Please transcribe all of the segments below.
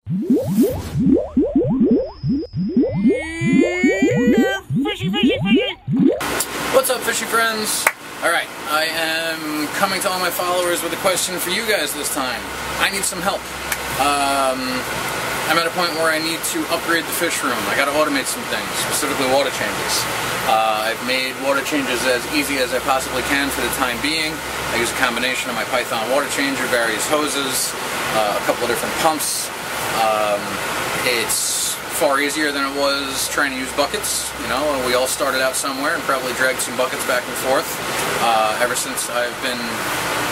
Fishy, fishy, fishy! What's up, fishy friends? Alright, I am coming to all my followers with a question for you guys this time. I need some help. I'm at a point where I need to upgrade the fish room. I gotta automate some things, specifically water changes. I've made water changes as easy as I possibly can for the time being. I use a combination of my Python water changer, various hoses, a couple of different pumps. It's far easier than it was trying to use buckets. You know, we all started out somewhere and probably dragged some buckets back and forth. Ever since I've been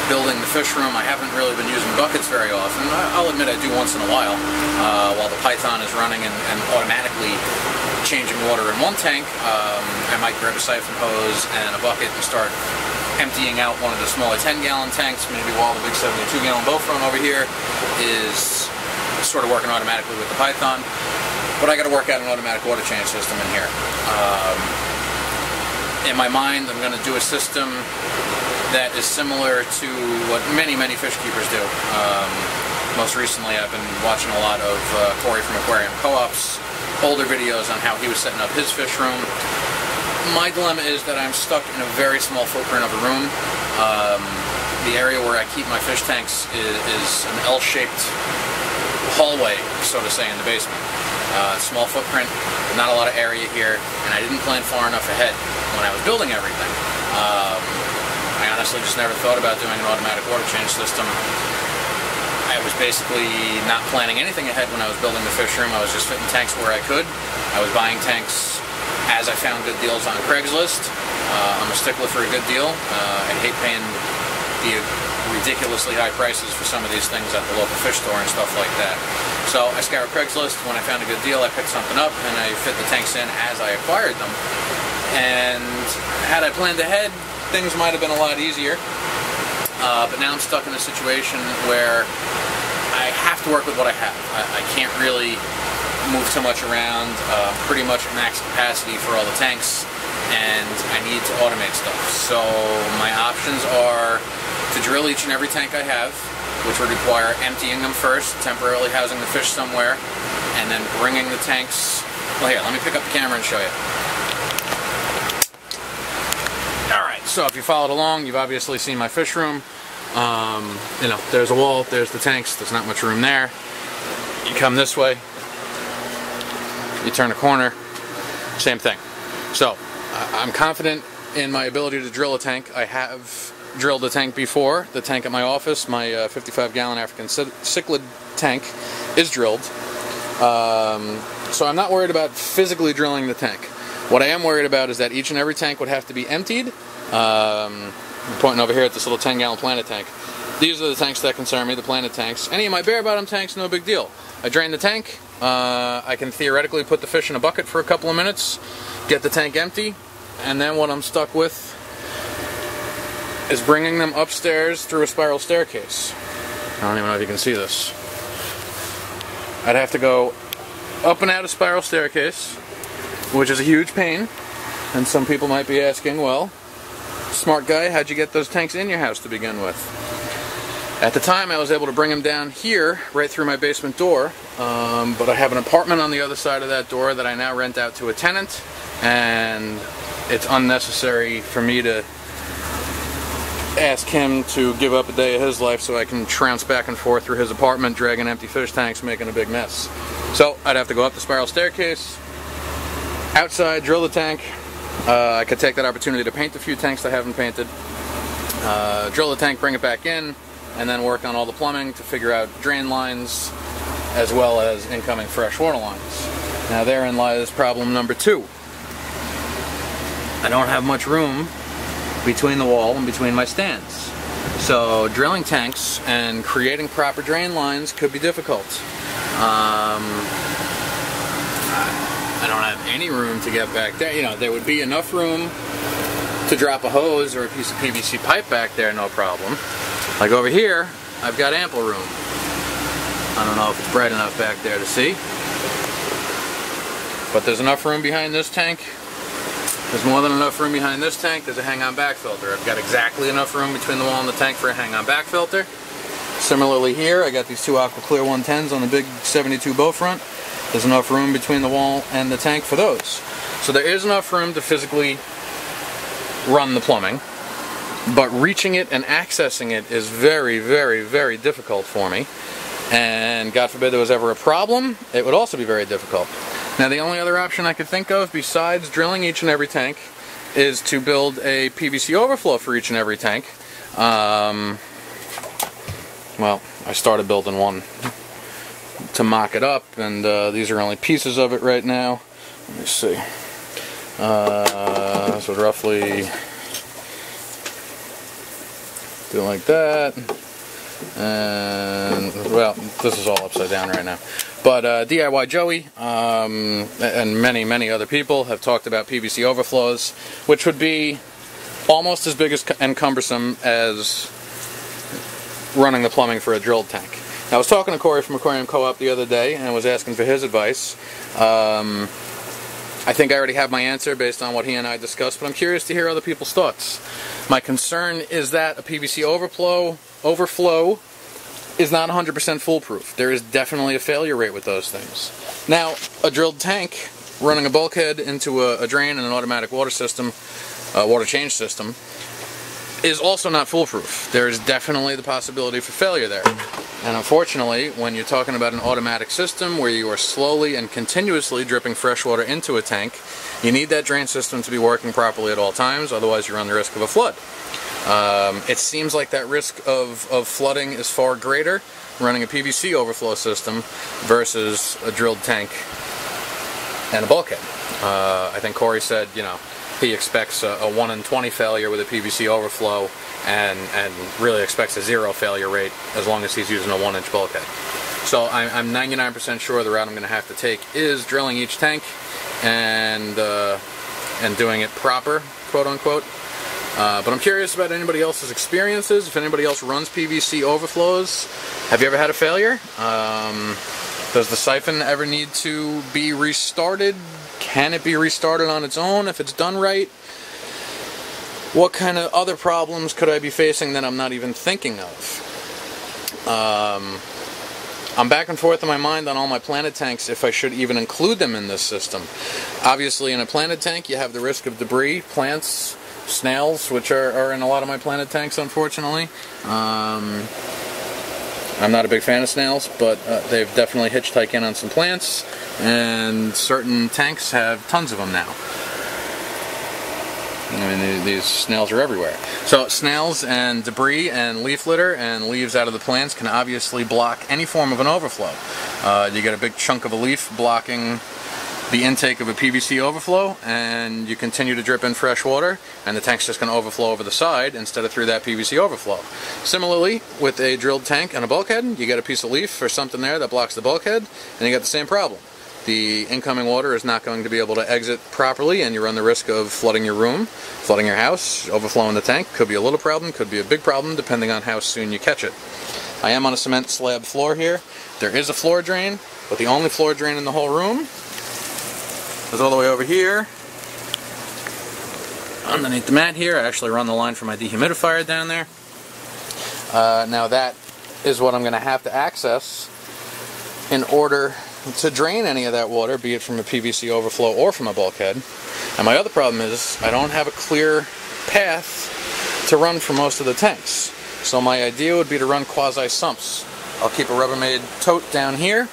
building the fish room, I haven't really been using buckets very often. I'll admit I do once in a while the Python is running and automatically changing water in one tank. I might grab a siphon hose and a bucket and start emptying out one of the smaller 10-gallon tanks, maybe while the big 72-gallon boat front over here is sort of working automatically with the Python. But I got to work out an automatic water change system in here. In my mind, I'm going to do a system that is similar to what many fish keepers do. Most recently, I've been watching a lot of Corey from Aquarium Co-op's older videos on how he was setting up his fish room. My dilemma is that I'm stuck in a very small footprint of a room. The area where I keep my fish tanks is an L-shaped hallway, so to say, in the basement. Small footprint, not a lot of area here, and I didn't plan far enough ahead when I was building everything. I honestly just never thought about doing an automatic water change system. I was basically not planning anything ahead when I was building the fish room. I was just fitting tanks where I could. I was buying tanks as I found good deals on Craigslist. I'm a stickler for a good deal. I hate paying the ridiculously high prices for some of these things at the local fish store and stuff like that. So I scoured Craigslist. When I found a good deal, I picked something up and I fit the tanks in as I acquired them. And had I planned ahead, things might have been a lot easier. But now I'm stuck in a situation where I have to work with what I have. I can't really move too much around. Pretty much max capacity for all the tanks, and I need to automate stuff. So my options are to drill each and every tank I have, which would require emptying them first, temporarily housing the fish somewhere, and then bringing the tanks. Well, here, let me pick up the camera and show you. Alright, so if you followed along, you've obviously seen my fish room. You know, there's a wall, there's the tanks, there's not much room there. You come this way, you turn a corner, same thing. So, I'm confident in my ability to drill a tank. I have drilled a tank before. The tank at my office, my 55-gallon African cichlid tank, is drilled. So I'm not worried about physically drilling the tank. What I am worried about is that each and every tank would have to be emptied. I'm pointing over here at this little 10-gallon Planet tank. These are the tanks that concern me, the Planet tanks. Any of my bare bottom tanks, no big deal. I drain the tank. I can theoretically put the fish in a bucket for a couple of minutes, get the tank empty, and then what I'm stuck with is bringing them upstairs through a spiral staircase. I don't even know if you can see this. I'd have to go up and out a spiral staircase, which is a huge pain. And some people might be asking, well, smart guy, how'd you get those tanks in your house to begin with? At the time, I was able to bring them down here, right through my basement door, but I have an apartment on the other side of that door that I now rent out to a tenant, and it's unnecessary for me to ask him to give up a day of his life so I can trounce back and forth through his apartment, dragging empty fish tanks, making a big mess. So I'd have to go up the spiral staircase, outside, drill the tank. I could take that opportunity to paint a few tanks that I haven't painted, drill the tank, bring it back in, and then work on all the plumbing to figure out drain lines as well as incoming fresh water lines. Now therein lies problem number 2. I don't have much room between the wall and between my stands. So drilling tanks and creating proper drain lines could be difficult. I don't have any room to get back there. You know, there would be enough room to drop a hose or a piece of PVC pipe back there, no problem. Like over here, I've got ample room. I don't know if it's bright enough back there to see. But there's enough room behind this tank. There's more than enough room behind this tank. There's a hang-on back filter. I've got exactly enough room between the wall and the tank for a hang-on back filter. Similarly here, I got these two Aqua Clear 110s on the big 72 bow front. There's enough room between the wall and the tank for those. So there is enough room to physically run the plumbing, but reaching it and accessing it is very, very, very difficult for me. And God forbid there was ever a problem, it would also be very difficult. Now the only other option I could think of besides drilling each and every tank is to build a PVC overflow for each and every tank. Well, I started building one to mock it up, and these are only pieces of it right now. Let me see. So roughly do it like that. And, well, this is all upside down right now. But DIY Joey and many, many other people have talked about PVC overflows, which would be almost as big and cumbersome as running the plumbing for a drilled tank. Now, I was talking to Corey from Aquarium Co-op the other day and was asking for his advice. I think I already have my answer based on what he and I discussed, but I'm curious to hear other people's thoughts. My concern is that a PVC overflow is not 100% foolproof. There is definitely a failure rate with those things. Now, a drilled tank running a bulkhead into a drain and an automatic water system, water change system, is also not foolproof. There is definitely the possibility for failure there. And unfortunately, when you're talking about an automatic system where you are slowly and continuously dripping fresh water into a tank, you need that drain system to be working properly at all times, otherwise you run the risk of a flood. It seems like that risk of flooding is far greater running a PVC overflow system versus a drilled tank and a bulkhead. I think Corey said, you know, he expects a 1 in 20 failure with a PVC overflow and really expects a 0 failure rate as long as he's using a 1-inch bulkhead. So I'm 99% sure the route I'm going to have to take is drilling each tank and doing it proper, quote unquote. But I'm curious about anybody else's experiences. If anybody else runs PVC overflows, have you ever had a failure? Does the siphon ever need to be restarted? Can it be restarted on its own if it's done right? What kind of other problems could I be facing that I'm not even thinking of? I'm back and forth in my mind on all my planted tanks if I should even include them in this system. Obviously, in a planted tank, you have the risk of debris, plants, snails, which are in a lot of my planted tanks, unfortunately. I'm not a big fan of snails, but they've definitely hitchhiked in on some plants, and certain tanks have tons of them now. I mean, these snails are everywhere. So snails and debris and leaf litter and leaves out of the plants can obviously block any form of an overflow. You get a big chunk of a leaf blocking the intake of a PVC overflow, and you continue to drip in fresh water, and the tank's just going to overflow over the side instead of through that PVC overflow. Similarly, with a drilled tank and a bulkhead, you get a piece of leaf or something there that blocks the bulkhead, and you get the same problem. The incoming water is not going to be able to exit properly, and you run the risk of flooding your room, flooding your house, overflowing the tank. Could be a little problem, could be a big problem, depending on how soon you catch it. I am on a cement slab floor here. There is a floor drain, but the only floor drain in the whole room is all the way over here. Underneath the mat here, I actually run the line for my dehumidifier down there. Now that is what I'm going to have to access in order to drain any of that water, be it from a PVC overflow or from a bulkhead. And my other problem is I don't have a clear path to run for most of the tanks. So my idea would be to run quasi-sumps. I'll keep a Rubbermaid tote down here.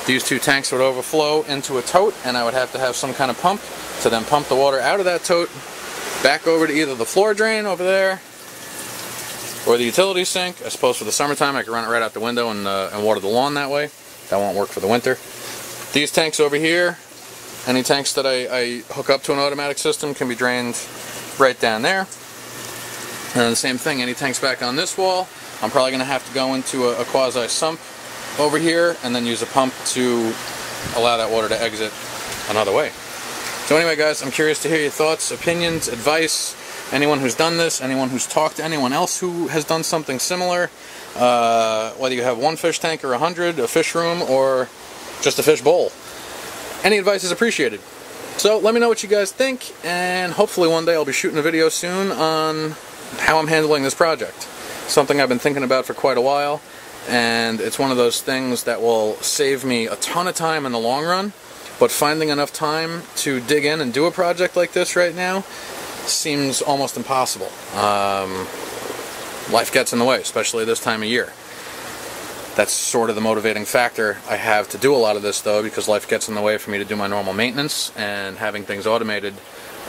These two tanks would overflow into a tote, and I would have to have some kind of pump to then pump the water out of that tote back over to either the floor drain over there or the utility sink. I suppose for the summertime I could run it right out the window and water the lawn that way. That won't work for the winter. These tanks over here, any tanks that I hook up to an automatic system can be drained right down there. And the same thing, any tanks back on this wall, I'm probably going to have to go into a quasi-sump over here and then use a pump to allow that water to exit another way. So anyway guys, I'm curious to hear your thoughts, opinions, advice, anyone who's done this, anyone who's talked to anyone else who has done something similar, whether you have one fish tank or 100, a fish room, or just a fish bowl. Any advice is appreciated. So let me know what you guys think, and hopefully one day I'll be shooting a video soon on how I'm handling this project. Something I've been thinking about for quite a while, and it's one of those things that will save me a ton of time in the long run, but finding enough time to dig in and do a project like this right now seems almost impossible. Life gets in the way, especially this time of year. That's sort of the motivating factor I have to do a lot of this, though, because life gets in the way for me to do my normal maintenance, and having things automated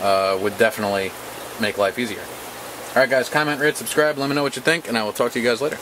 would definitely make life easier. Alright guys, comment, rate, subscribe, let me know what you think, and I will talk to you guys later.